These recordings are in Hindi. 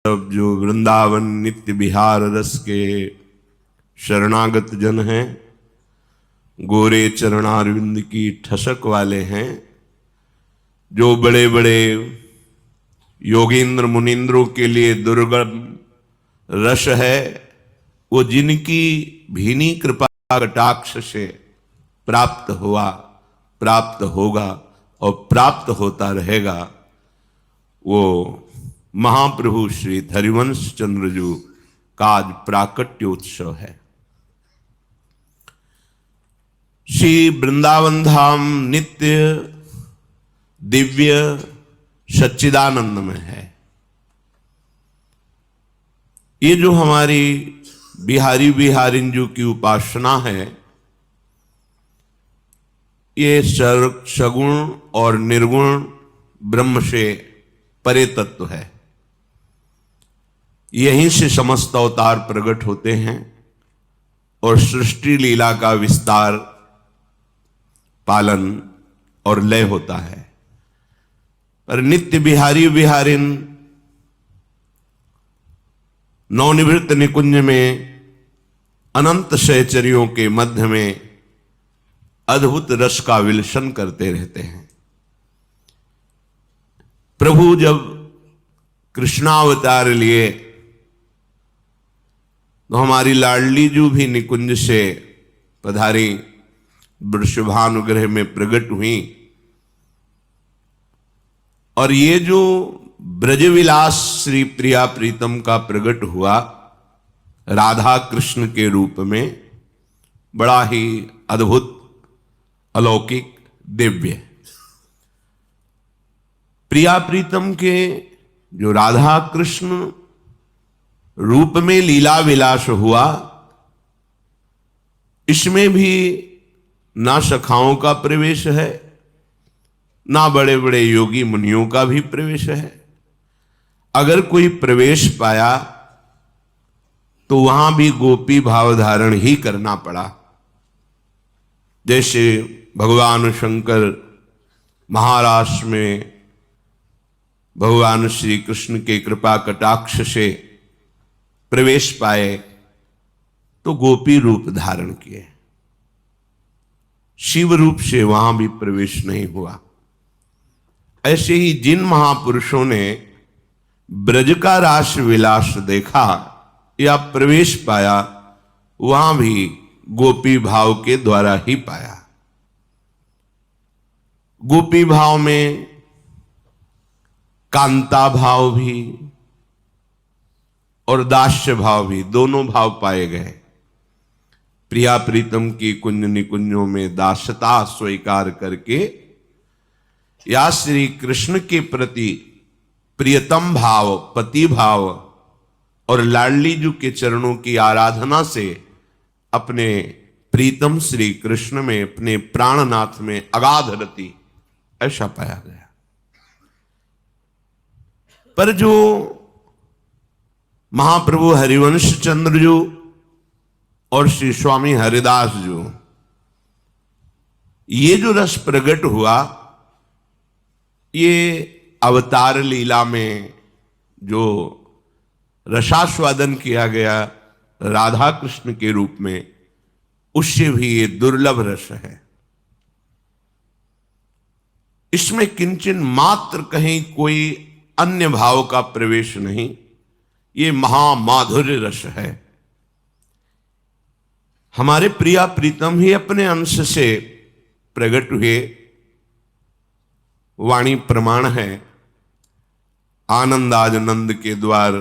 अब जो वृंदावन नित्य विहार रस के शरणागत जन हैं, गोरे चरणारविंद की ठसक वाले हैं, जो बड़े बड़े योगींद्र मुनींद्रों के लिए दुर्गम रस है, वो जिनकी भीनी कृपा कटाक्ष से प्राप्त हुआ, प्राप्त होगा और प्राप्त होता रहेगा, वो महाप्रभु श्री हरिवंश चंद्र जी का आज प्राकट्योत्सव है। श्री वृंदावन धाम नित्य दिव्य सच्चिदानंद में है। ये जो हमारी बिहारी बिहारिंजू की उपासना है, ये सगुण और निर्गुण ब्रह्म से परे तत्व है। यहीं से समस्त अवतार प्रकट होते हैं और सृष्टि लीला का विस्तार, पालन और लय होता है। पर नित्य बिहारी बिहारिन नवनिवृत्त निकुंज में अनंत सहचरियों के मध्य में अद्भुत रस का विलसन करते रहते हैं। प्रभु जब कृष्णावतार लिए तो हमारी लाडली जू भी निकुंज से पधारी, वृषभानुग्रह में प्रकट हुई। और ये जो ब्रजविलास श्री प्रिया प्रीतम का प्रकट हुआ राधा कृष्ण के रूप में, बड़ा ही अद्भुत, अलौकिक, दिव्य। प्रिया प्रीतम के जो राधा कृष्ण रूप में लीला विलास हुआ, इसमें भी ना सखाओं का प्रवेश है, ना बड़े बड़े योगी मुनियों का भी प्रवेश है। अगर कोई प्रवेश पाया तो वहां भी गोपी भाव धारण ही करना पड़ा। जैसे भगवान शंकर महाराष्ट्र में भगवान श्री कृष्ण के कृपा कटाक्ष से प्रवेश पाए तो गोपी रूप धारण किए, शिव रूप से वहां भी प्रवेश नहीं हुआ। ऐसे ही जिन महापुरुषों ने ब्रज का रास विलास देखा या प्रवेश पाया, वहां भी गोपी भाव के द्वारा ही पाया। गोपी भाव में कांता भाव भी और दास्य भाव भी, दोनों भाव पाए गए। प्रिया प्रीतम की कुंज निकुंजों में दासता स्वीकार करके या श्री कृष्ण के प्रति प्रियतम भाव, पति भाव और लाडली जू के चरणों की आराधना से अपने प्रीतम श्री कृष्ण में, अपने प्राणनाथ में अगाध रति, ऐसा पाया गया। पर जो महाप्रभु हरिवंश चंद्र जो और श्री स्वामी हरिदास जो, ये जो रस प्रकट हुआ, ये अवतार लीला में जो रसास्वादन किया गया राधा कृष्ण के रूप में, उससे भी ये दुर्लभ रस है। इसमें किंचन मात्र कहीं कोई अन्य भाव का प्रवेश नहीं। ये महामाधुर्य रस है। हमारे प्रिया प्रीतम ही अपने अंश से प्रकट हुए। वाणी प्रमाण है, आनंदाज नंद के द्वार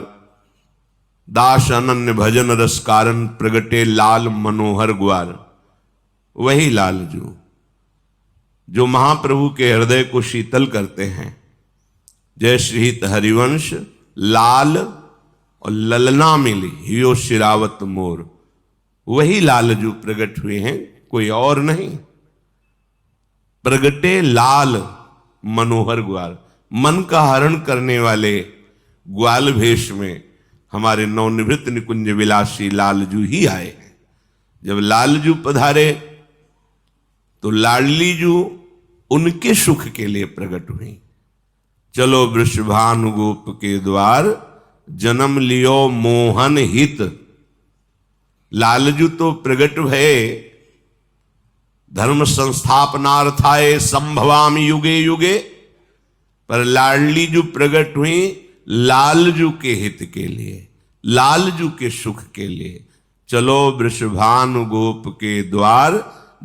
दास अनन्य भजन रस कारण प्रगटे लाल मनोहर ग्वार। वही लाल जो महाप्रभु के हृदय को शीतल करते हैं। जय श्री हरिवंश लाल और ललना मिली हियो शिरावत मोर, वही लालजू प्रकट हुए हैं, कोई और नहीं। प्रगटे लाल मनोहर ग्वाल, मन का हरण करने वाले ग्वाल भेष में हमारे नवनिवृत्त निकुंज विलासी लालजू ही आए हैं। जब लालजू पधारे तो लाडली जू उनके सुख के लिए प्रकट हुई। चलो वृषभानु गोप के द्वार, जन्म लियो मोहन हित। लालजू तो प्रगट भये धर्म संस्थापनार्थाय संभवामि युगे युगे, पर लाडली जो प्रगट हुई लालजू के हित के लिए, लालजू के सुख के लिए। चलो वृषभानु गोप के द्वार,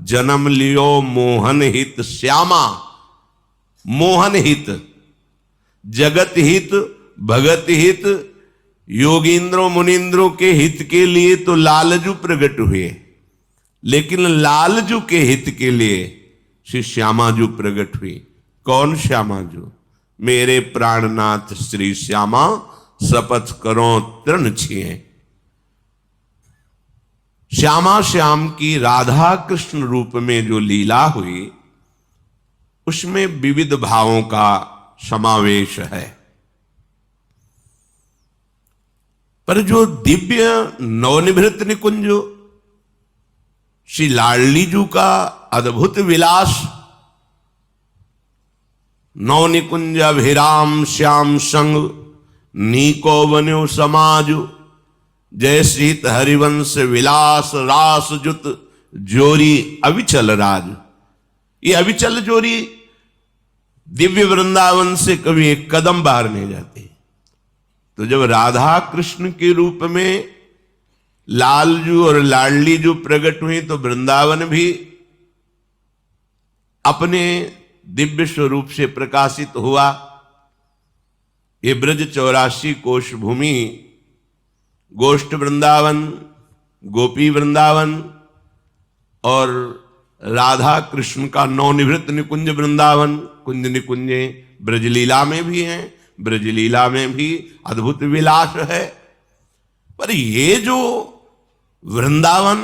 जन्म लियो मोहन हित श्यामा। मोहन हित, जगत हित, भगत हित, योगींद्रों मुनींद्रों के हित के लिए तो लालजू प्रकट हुए, लेकिन लालजू के हित के लिए श्री श्यामाजू प्रकट हुई। कौन श्यामाजू? मेरे प्राणनाथ श्री श्यामा, शपथ करो तृण छिए। श्यामा श्याम की राधा कृष्ण रूप में जो लीला हुई, उसमें विविध भावों का समावेश है। पर जो दिव्य नवनिभृत निकुंज, श्री लाडलीजू का अद्भुत विलास, नौ निकुंज अभिराम श्याम संग, नीको बन्यो समाजु, जय सीत हरिवंश विलास रास जुत, जोरी अविचल राज। ये अविचल जोरी दिव्य वृंदावन से कभी एक कदम बाहर नहीं जाती। तो जब राधा कृष्ण के रूप में लालजू और लाडली जो प्रकट हुई, तो वृंदावन भी अपने दिव्य स्वरूप से प्रकाशित हुआ। ये ब्रज 84 कोश भूमि, गोष्ठ वृंदावन, गोपी वृंदावन और राधा कृष्ण का नवनिवृत्त निकुंज वृंदावन, कुंज निकुंजे ब्रजलीला में भी हैं। ब्रजलीला में भी अद्भुत विलास है। पर ये जो वृंदावन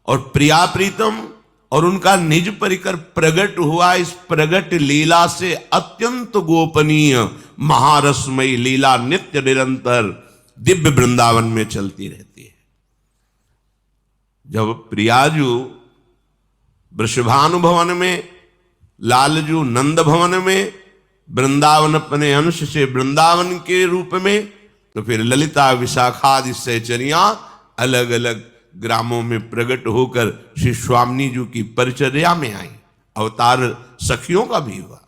और प्रिया प्रीतम और उनका निज परिकर प्रगट हुआ, इस प्रगट लीला से अत्यंत गोपनीय महारसमयी लीला नित्य निरंतर दिव्य वृंदावन में चलती रहती है। जब प्रियाजू वृषभानु भवन में, लालजू नंद भवन में, वृंदावन अपने अंश से वृंदावन के रूप में, तो फिर ललिता विशाखादि सहचरियां अलग अलग ग्रामों में प्रकट होकर श्री स्वामिनी जी की परिचर्या में आई। अवतार सखियों का भी हुआ।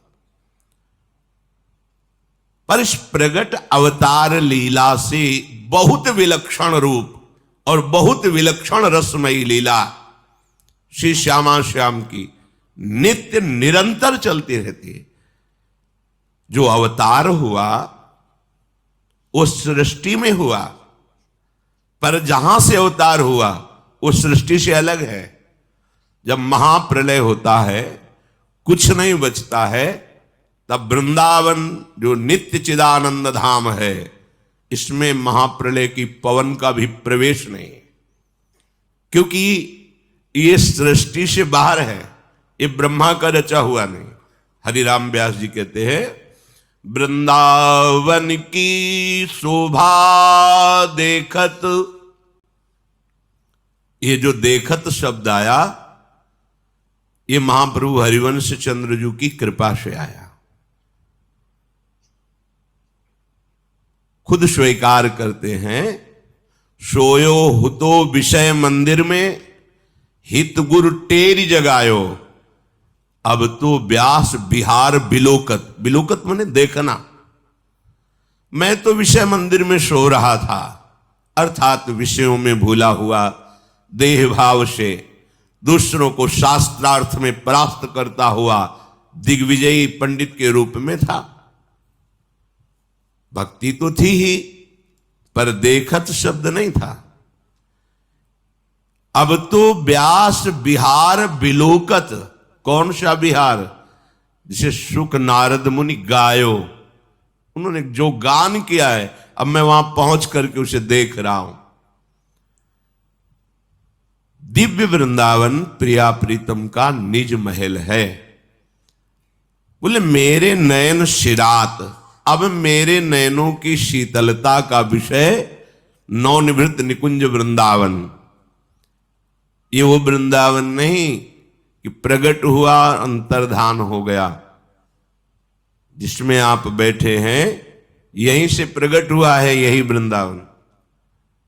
पर इस प्रगट अवतार लीला से बहुत विलक्षण रूप और बहुत विलक्षण रसमयी लीला श्री श्यामा श्याम की नित्य निरंतर चलती रहती है। जो अवतार हुआ वो सृष्टि में हुआ, पर जहां से अवतार हुआ वो सृष्टि से अलग है। जब महाप्रलय होता है, कुछ नहीं बचता है, तब वृंदावन जो नित्य चिदानंद धाम है, इसमें महाप्रलय की पवन का भी प्रवेश नहीं, क्योंकि ये सृष्टि से बाहर है, ये ब्रह्मा का रचा हुआ नहीं। हरिराम व्यास जी कहते हैं, वृंदावन की शोभा देखत, ये जो देखत शब्द आया, ये महाप्रभु हरिवंश चंद्रजू की कृपा से आया। खुद स्वीकार करते हैं, सोयो हुतो विषय मंदिर में, हित गुरु टेरी जगायो, अब तो व्यास बिहार बिलोकत। बिलोकत माने देखना। मैं तो विषय मंदिर में सो रहा था, अर्थात विषयों में भूला हुआ, देह भाव से दूसरों को शास्त्रार्थ में परास्त करता हुआ दिग्विजयी पंडित के रूप में था। भक्ति तो थी ही, पर देखत शब्द नहीं था। अब तो व्यास बिहार बिलोकत। कौन सा बिहार? जिसे शुक नारद मुनि गायो, उन्होंने जो गान किया है, अब मैं वहां पहुंच करके उसे देख रहा हूं। दिव्य वृंदावन प्रिया प्रीतम का निज महल है। बोले मेरे नयन शिरात, अब मेरे नयनों की शीतलता का विषय नवनिवृत्त निकुंज वृंदावन। ये वो वृंदावन नहीं कि प्रगट हुआ अंतर्धान हो गया। जिसमें आप बैठे हैं, यहीं से प्रकट हुआ है यही वृंदावन।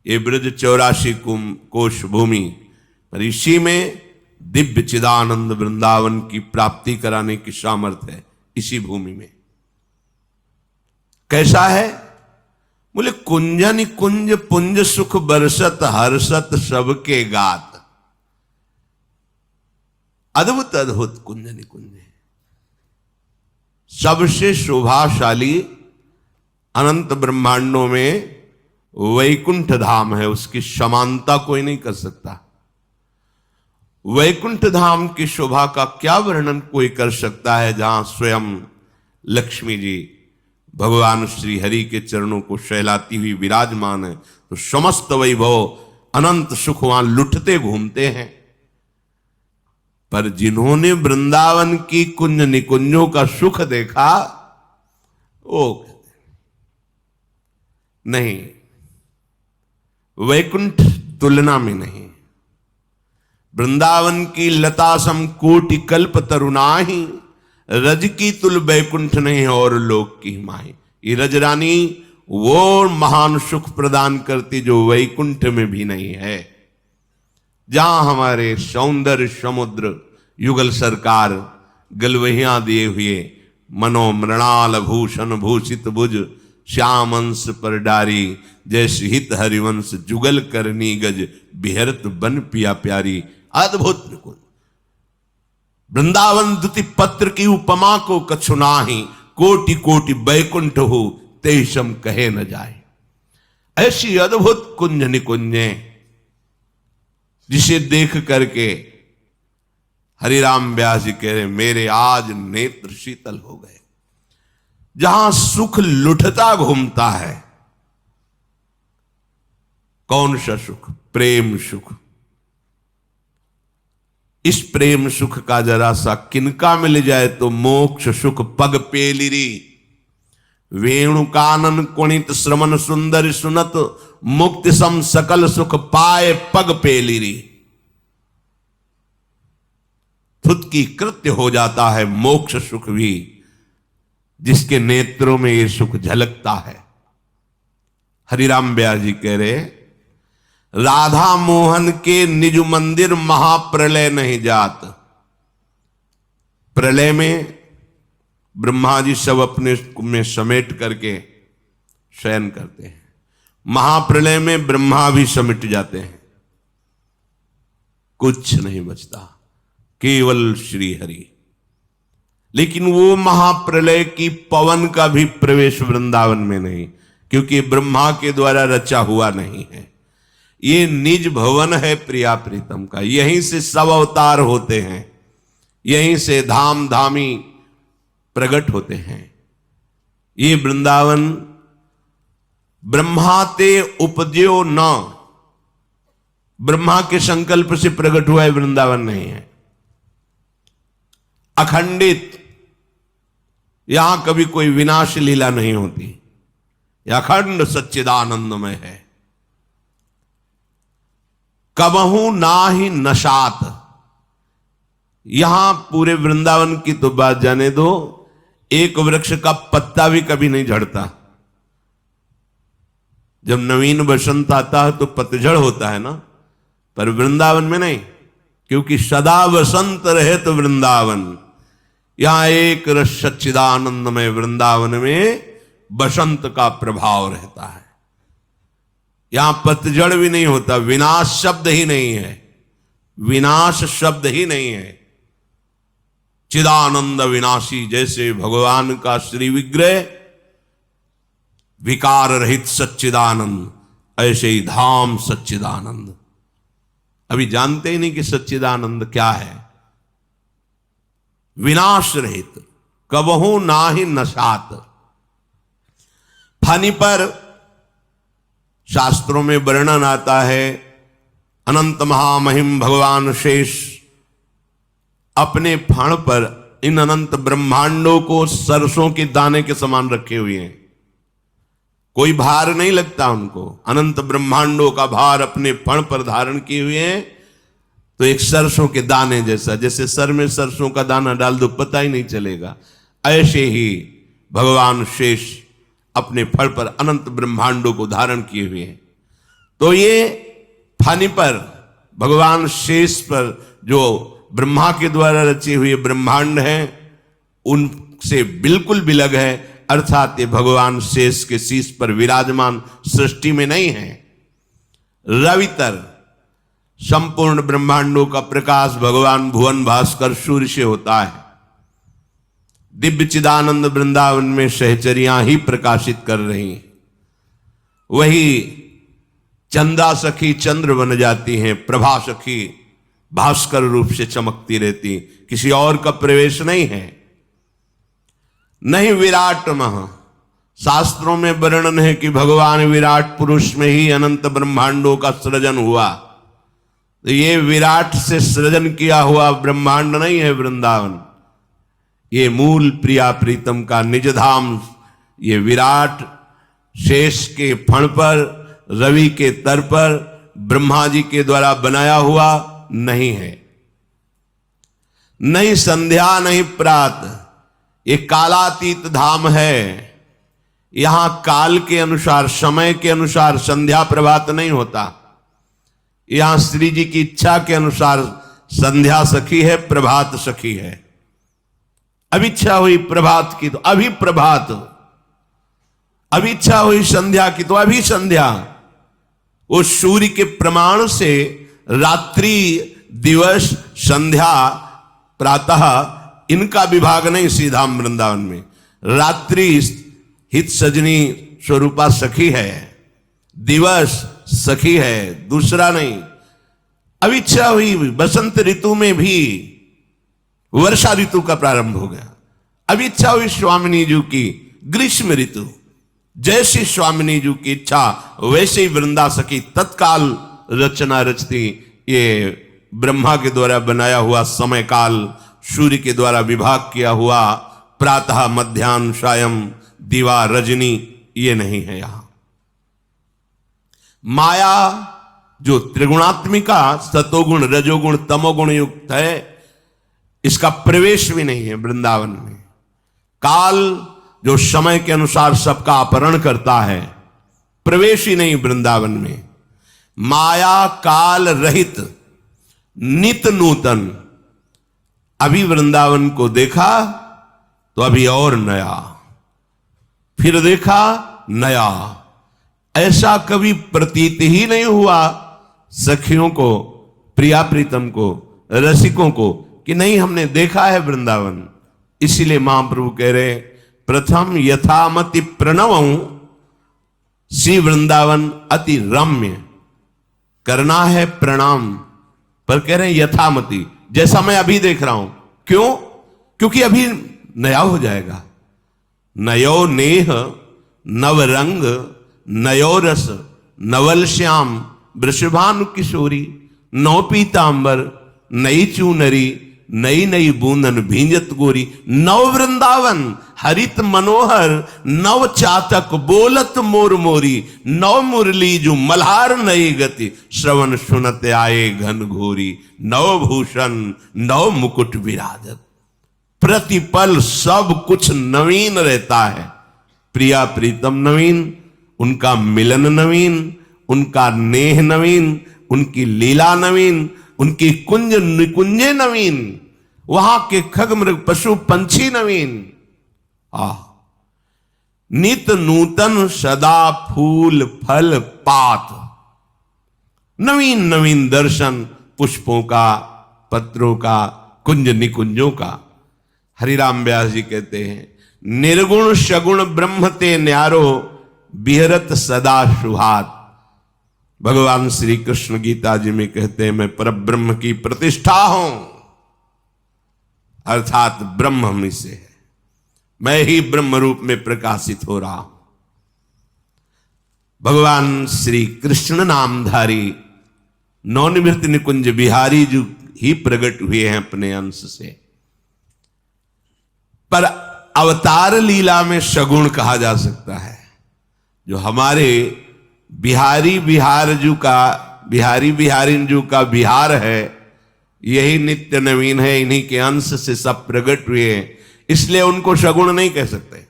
ये ब्रज 84 कोश भूमि पर इसी में दिव्य चिदानंद वृंदावन की प्राप्ति कराने की सामर्थ्य है, इसी भूमि में। कैसा है? बोले कुंजन कुंज पुंज सुख बरसत हर्षत सबके गात। अद्भुत अद्भुत कुंजन कुंज है। सबसे शोभाशाली अनंत ब्रह्मांडों में वैकुंठ धाम है, उसकी समानता कोई नहीं कर सकता। वैकुंठ धाम की शोभा का क्या वर्णन कोई कर सकता है, जहां स्वयं लक्ष्मी जी भगवान श्री हरि के चरणों को शैलाती हुई विराजमान है, तो समस्त वैभव अनंत सुख वहां लुटते घूमते हैं। पर जिन्होंने वृंदावन की कुंज निकुंजों का सुख देखा, वो नहीं, वैकुंठ तुलना में नहीं। वृंदावन की लता सम कोटि कल्प तरुणाही, रज की तुल वैकुंठ नहीं और लोक की माही। ये रजरानी वो महान सुख प्रदान करती जो वैकुंठ में भी नहीं है। जहां हमारे सौंदर्य समुद्र युगल सरकार गलवहियां दिए हुए मनो मृणाल भूषण भूषित भुज श्याम अंश पर डारी, जैसे हित हरिवंश जुगल करनी गज बिहरत बन पिया प्यारी। अद्भुत निकुंज वृंदावन दुति पत्र की उपमा को कछु नाही, कोटि कोटि बैकुंठ हो तेषम कहे न जाए। ऐसी अद्भुत कुंज निकुंजे जिसे देख करके हरिराम व्यास जी कह रहे मेरे आज नेत्र शीतल हो गए। जहां सुख लुटता घूमता है, कौन सा सुख? प्रेम सुख। इस प्रेम सुख का जरा सा किनका मिल जाए तो मोक्ष सुख पग पेलिरी। वेणु कानन कुणित श्रवण सुंदर सुनत, मुक्ति सम सकल सुख पाए पग पेलिरी। खुद की कृत्य हो जाता है मोक्ष सुख भी, जिसके नेत्रों में ये सुख झलकता है। हरिराम व्यास जी कह रहे राधा मोहन के निज मंदिर महाप्रलय नहीं जात। प्रलय में ब्रह्मा जी सब अपने में समेट करके शयन करते हैं, महाप्रलय में ब्रह्मा भी समिट जाते हैं, कुछ नहीं बचता, केवल श्री हरि। लेकिन वो महाप्रलय की पवन का भी प्रवेश वृंदावन में नहीं, क्योंकि ब्रह्मा के द्वारा रचा हुआ नहीं है। ये निज भवन है प्रिया प्रीतम का, यहीं से सब अवतार होते हैं, यहीं से धाम धामी प्रकट होते हैं। ये वृंदावन ब्रह्माते उपजयो न, ब्रह्मा के संकल्प से प्रकट हुआ है, वृंदावन नहीं है। अखंडित, यहां कभी कोई विनाश लीला नहीं होती, यह अखंड सच्चिदानंदमय है। कबहू ना ही नशात, यहां पूरे वृंदावन की तो बात जाने दो, एक वृक्ष का पत्ता भी कभी नहीं झड़ता। जब नवीन बसंत आता है तो पतझड़ होता है ना, पर वृंदावन में नहीं, क्योंकि सदा वसंत रहे तो वृंदावन। यहां एक रस सच्चिदानंदमय वृंदावन में बसंत का प्रभाव रहता है। यहां पतझड़ भी नहीं होता, विनाश शब्द ही नहीं है, विनाश शब्द ही नहीं है। चिदानंद विनाशी, जैसे भगवान का श्री विग्रह विकार रहित सच्चिदानंद, ऐसे ही धाम सच्चिदानंद। अभी जानते ही नहीं कि सच्चिदानंद क्या है। विनाश रहित, कबहू ना ही नशात। फनी पर शास्त्रों में वर्णन आता है, अनंत महामहिम भगवान शेष अपने फण पर इन अनंत ब्रह्मांडों को सरसों के दाने के समान रखे हुए हैं। कोई भार नहीं लगता उनको, अनंत ब्रह्मांडों का भार अपने फण पर धारण किए हुए हैं। तो एक सरसों के दाने जैसा, जैसे सर में सरसों का दाना डाल दो पता ही नहीं चलेगा, ऐसे ही भगवान शेष अपने फल पर अनंत ब्रह्मांडों को धारण किए हुए हैं। तो ये फनी पर भगवान शेष पर जो ब्रह्मा के द्वारा रचे हुए ब्रह्मांड हैं उनसे बिल्कुल विलग है, अर्थात ये भगवान शेष के शीश पर विराजमान सृष्टि में नहीं है। रवितर संपूर्ण ब्रह्मांडों का प्रकाश भगवान भुवन भास्कर सूर्य से होता है। दिव्य चिदानंद वृंदावन में सहचरियां ही प्रकाशित कर रही हैं। वही चंदा सखी चंद्र बन जाती हैं, प्रभा सखी भास्कर रूप से चमकती रहती, किसी और का प्रवेश नहीं है। नहीं विराट मह, शास्त्रों में वर्णन है कि भगवान विराट पुरुष में ही अनंत ब्रह्मांडों का सृजन हुआ। तो ये विराट से सृजन किया हुआ ब्रह्मांड नहीं है वृंदावन, ये मूल प्रिया प्रीतम का निज धाम। ये विराट शेष के फण पर, रवि के तर पर ब्रह्मा जी के द्वारा बनाया हुआ नहीं है। नहीं संध्या नहीं प्रात, ये कालातीत धाम है। यहां काल के अनुसार, समय के अनुसार संध्या प्रभात नहीं होता। यहां श्री जी की इच्छा के अनुसार संध्या सखी है, प्रभात सखी है। अब इच्छा हुई प्रभात की तो अभी प्रभात, अब इच्छा हुई संध्या की तो अभी संध्या। वो सूर्य के प्रमाण से रात्रि, दिवस, संध्या, प्रातः इनका विभाग नहीं सीधाम वृंदावन में। रात्रि हित सजनी स्वरूपा सखी है, दिवस सखी है, दूसरा नहीं। अब इच्छा हुई बसंत ऋतु में भी वर्षा ऋतु का प्रारंभ हो गया। अब इच्छा हुई स्वामिनी जी की ग्रीष्म ऋतु, जैसी स्वामिनी जी की इच्छा वैसे ही वृंदा सखी तत्काल रचना रचती। ये ब्रह्मा के द्वारा बनाया हुआ समय काल, सूर्य के द्वारा विभाग किया हुआ प्रातः मध्याह्न सायं दिवा रजनी, ये नहीं है यहां। माया जो त्रिगुणात्मिका सतोगुण रजोगुण तमोगुण युक्त है, इसका प्रवेश भी नहीं है वृंदावन में। काल जो समय के अनुसार सबका अपहरण करता है, प्रवेश ही नहीं वृंदावन में। माया काल रहित नित नूतन। अभी वृंदावन को देखा तो अभी और नया, फिर देखा नया। ऐसा कभी प्रतीत ही नहीं हुआ सखियों को, प्रिया प्रीतम को, रसिकों को कि नहीं हमने देखा है वृंदावन। इसीलिए महाप्रभु कह रहे प्रथम यथामति प्रणवं श्री वृंदावन अति रम्य। करना है प्रणाम, पर कह रहे हैं यथामति, जैसा मैं अभी देख रहा हूं। क्यों? क्योंकि अभी नया हो जाएगा। नयो नेह नव रंग नयो रस नवल श्याम वृषभानु किशोरी, नौ पीतांबर नई चूनरी नई नई बूंदन भींजत गोरी। नव वृंदावन हरित मनोहर नव चातक बोलत मोर मोरी। नव मुरली जो मल्हार नई गति श्रवण सुनत आए घन घोरी। नव भूषण नव मुकुट विराजत। प्रतिपल सब कुछ नवीन रहता है। प्रिया प्रीतम नवीन, उनका मिलन नवीन, उनका नेह नवीन, उनकी लीला नवीन, उनकी कुंज निकुंजे नवीन, वहां के खग मृग पशु पंछी नवीन। नित नूतन सदा फूल फल पात। नवीन नवीन दर्शन पुष्पों का, पत्रों का, कुंज निकुंजों का। हरिराम व्यास जी कहते हैं निर्गुण सगुण ब्रह्म ते न्यारो बिहरत सदा शुभात। भगवान श्री कृष्ण गीता जी में कहते हैं मैं परब्रह्म की प्रतिष्ठा हूं, अर्थात ब्रह्म हम से है, मैं ही ब्रह्म रूप में प्रकाशित हो रहा हूं। भगवान श्री कृष्ण नामधारी नवनिवृत्त निकुंज बिहारी जो ही प्रकट हुए हैं अपने अंश से। पर अवतार लीला में सगुण कहा जा सकता है। जो हमारे बिहारी बिहारजू का, बिहारी बिहारिनजू का बिहार है, यही नित्य नवीन है। इन्हीं के अंश से सब प्रकट हुए हैं, इसलिए उनको सगुण नहीं कह सकते।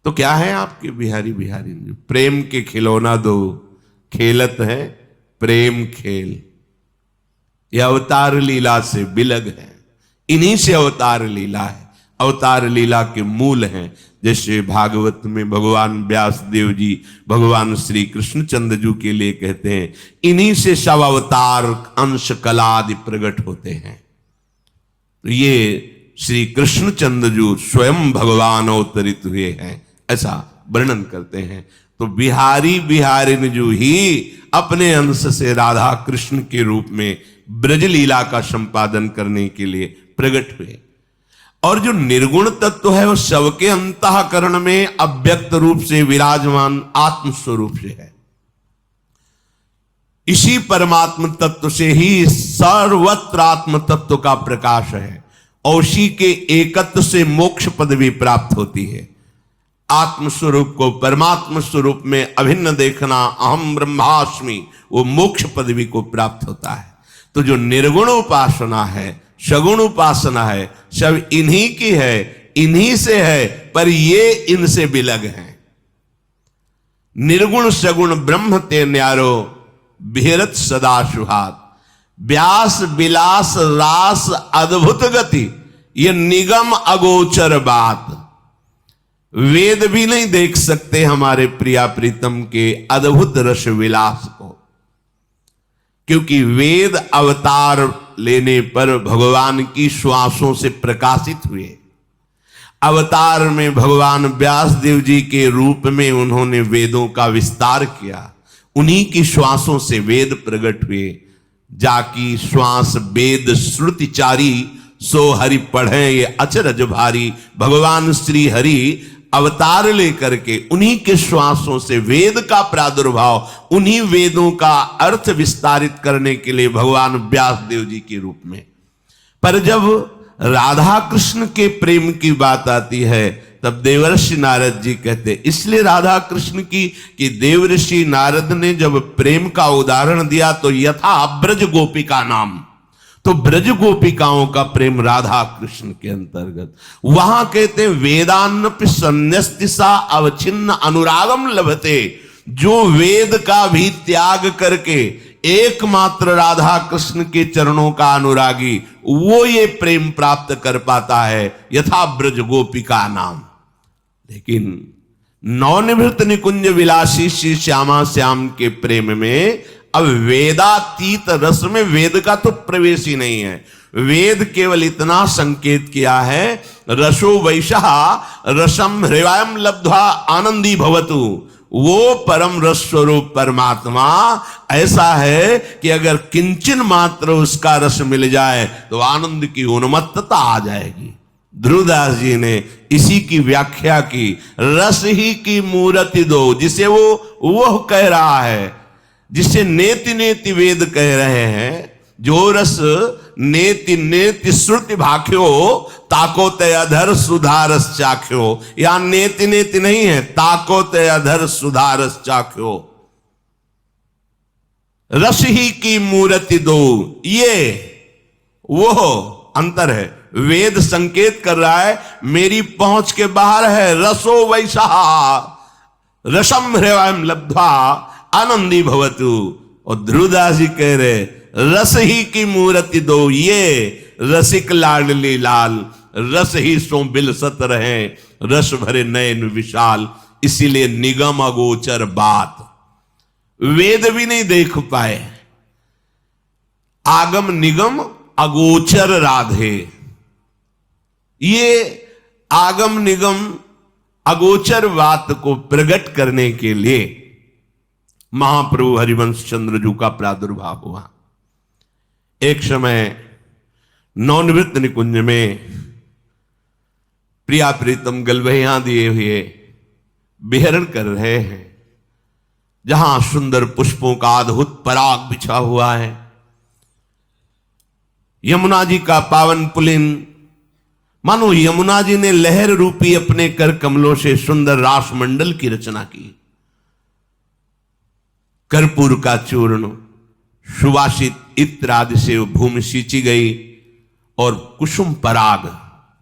तो क्या है आपके बिहारी बिहारी जो प्रेम के खिलौना दो, खेलत है प्रेम खेल। यह अवतार लीला से बिलग है, इन्हीं से अवतार लीला है, अवतार लीला के मूल हैं। जैसे भागवत में भगवान व्यास देव जी भगवान श्री कृष्णचंद्र जी के लिए कहते हैं, इन्हीं से सब अवतार अंश कला आदि प्रकट होते हैं। तो ये श्री कृष्णचंद्र जी स्वयं भगवान अवतरित हुए हैं, ऐसा वर्णन करते हैं। तो बिहारी बिहारिन जो ही अपने अंश से राधा कृष्ण के रूप में ब्रजलीला का संपादन करने के लिए प्रकट हुए। और जो निर्गुण तत्व है वो सबके अंतःकरण में अव्यक्त रूप से विराजमान आत्म स्वरूप से है। इसी परमात्म तत्व से ही सर्वत्र आत्म तत्व का प्रकाश है और उसी के एकत्व से मोक्ष पदवी प्राप्त होती है। आत्म स्वरूप को परमात्म स्वरूप में अभिन्न देखना, अहम ब्रह्मास्मि, वो मोक्ष पदवी को प्राप्त होता है। तो जो निर्गुण उपासना है, सगुण उपासना है, सब इन्हीं की है, इन्हीं से है, पर ये इनसे बिलग हैं। निर्गुण सगुण ब्रह्म ते न्यारो बिहरत सदा सुहात, व्यास विलास रास अद्भुत गति, ये निगम अगोचर बात। वेद भी नहीं देख सकते हमारे प्रिया प्रीतम के अद्भुत रस विलास को, क्योंकि वेद अवतार लेने पर भगवान की श्वासों से प्रकाशित हुए। अवतार में भगवान व्यास देव जी के रूप में उन्होंने वेदों का विस्तार किया, उन्हीं की श्वासों से वेद प्रकट हुए। जाकी श्वास वेद श्रुतिचारी, सो हरि पढ़े ये अचरज भारी। भगवान श्री हरि अवतार लेकर के उन्हीं के श्वासों से वेद का प्रादुर्भाव, उन्हीं वेदों का अर्थ विस्तारित करने के लिए भगवान व्यास देव जी के रूप में। पर जब राधा कृष्ण के प्रेम की बात आती है तब देवर्षि नारद जी कहते, इसलिए राधा कृष्ण की कि देवर्षि नारद ने जब प्रेम का उदाहरण दिया तो यथा ब्रज गोपिका नाम, तो ब्रज गोपिकाओं का प्रेम राधा कृष्ण के अंतर्गत। वहां कहते वेदान्नपि सन्यस्तिसा अवचिन्न अनुरागम लभते, जो वेद का भी त्याग करके एकमात्र राधा कृष्ण के चरणों का अनुरागी, वो ये प्रेम प्राप्त कर पाता है, यथा ब्रज गोपिका नाम। लेकिन नवनिवृत्त निकुंज विलासी श्री श्यामा श्याम के प्रेम में अब वेदातीत रस में वेद का तो प्रवेश ही नहीं है। वेद केवल इतना संकेत किया है, रसो वैशः रसम हृदयम लब्ध्वा आनंदी भवतु। वो परम रस स्वरूप परमात्मा ऐसा है कि अगर किंचन मात्र उसका रस मिल जाए तो आनंद की उन्मत्तता आ जाएगी। ध्रुवदास जी ने इसी की व्याख्या की, रस ही की मूर्ति दो, जिसे वो कह रहा है, जिसे नेति नेति वेद कह रहे हैं। जो रस नेति नेति श्रुति भाख्यो, ताको ते अधर सुधारस चाख्यो। या नेति नेति नहीं है, ताको ते अधर सुधारस चाख्यो। रस ही की मूर्ति दो, ये वो अंतर है। वेद संकेत कर रहा है मेरी पहुंच के बाहर है, रसो वैसा रसम हृदयम लब्ध्वा आनंदी भवतु। और ध्रुवदास जी कह रहे रस ही की मूर्ति दो, ये रसिक लाडली लाल, रस ही सो बिलसत रहे, रस भरे नयन विशाल। इसीलिए निगम अगोचर बात, वेद भी नहीं देख पाए, आगम निगम अगोचर राधे। ये आगम निगम अगोचर बात को प्रकट करने के लिए महाप्रभु हरिवंश चंद्र जी का प्रादुर्भाव हुआ। एक समय नवनिवृत्त निकुंज में प्रिया प्रीतम गलबैया दिए हुए विहरण कर रहे हैं, जहां सुंदर पुष्पों का अद्भुत पराग बिछा हुआ है। यमुना जी का पावन पुलिन, मानो यमुना जी ने लहर रूपी अपने कर कमलों से सुंदर रास मंडल की रचना की। कर्पूर का चूर्ण, सुवासित इत्र आदि से भूमि सींची गई और कुसुम पराग